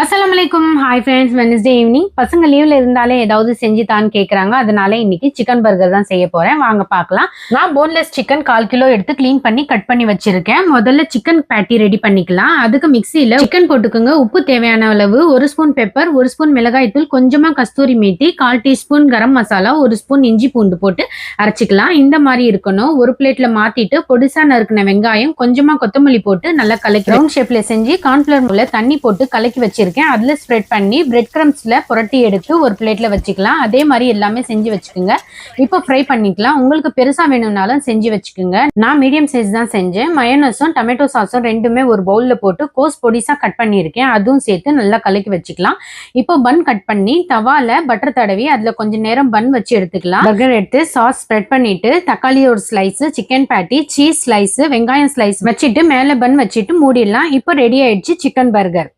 அஸ்ஸலாமுஅலைக்கும். Hi friends, Wednesday evening. பசங்க லீவ்ல இருந்தாலே ஏதாவது செஞ்சு தான் கேட்குறாங்க. அதனால இன்னைக்கு சிக்கன் பர்கர் தான் செய்ய போறேன். வாங்க பார்க்கலாம். நான் போன்லெஸ் சிக்கன் 1/4 கிலோ எடுத்து க்ளீன் பண்ணி கட் பண்ணி வச்சிருக்கேன். முதல்ல சிக்கன் பேட்டி ரெடி பண்ணிக்கலாம். அதுக்கு மிக்சியில சிக்கன் போட்டுக்கோங்க. உப்பு தேவையான அளவு, 1 ஸ்பூன் பெப்பர், 1 ஸ்பூன் மிளகாய் தூள், கொஞ்சமா கஸ்தூரி மேத்தி, 1/4 டீஸ்பூன் கரம் மசாலா, 1 ஸ்பூன் இஞ்சி பூண்டு போட்டு அரைச்சிக்கலாம். இந்த மாதிரி இருக்கணும். ஒரு பிளேட்ல மாத்திட்டு பொடிசா நறுக்கின வெங்காயம், கொஞ்சமா கொத்தமல்லி போட்டு நல்லா கலக்கி ரவுண்ட் ஷேப்ல செஞ்சு கார்ன்ஃபிளவர் தண்ணி போட்டு கலக்கி வச்சு அதுல ஸ்ப்ரெட் பண்ணி பிரெட் கிரம்ஸ்ல புரட்டி எடுத்து ஒரு பிளேட்ல வச்சுக்கலாம். அதே மாதிரி எல்லாமே செஞ்சு வச்சுக்கோங்க. இப்போ ஃப்ரை பண்ணிக்கலாம். உங்களுக்கு பெருசா வேணும்னாலும் செஞ்சு வச்சுக்கோங்க. நான் மீடியம் சைஸ் தான் செஞ்சேன். மயோனஸும் டொமேட்டோ சாஸும் ரெண்டுமே ஒரு பவுல்ல போட்டு கோஸ் பொடிசா கட் பண்ணியிருக்கேன். அதுவும் சேர்த்து நல்லா கலக்கி வச்சுக்கலாம். இப்போ பன் கட் பண்ணி தவால பட்டர் தடவி அதுல கொஞ்சம் நேரம் பன் வச்சு எடுத்துக்கலாம். பர்கர் எடுத்து சாஸ் ஸ்ப்ரெட் பண்ணிட்டு தக்காளி ஒரு ஸ்லைஸ், சிக்கன் பேட்டி, சீஸ் ஸ்லைஸ், வெங்காயம் ஸ்லைஸ் வச்சுட்டு மேல பன் வச்சுட்டு மூடிடலாம். இப்போ ரெடி ஆயிடுச்சு சிக்கன் பர்கர்.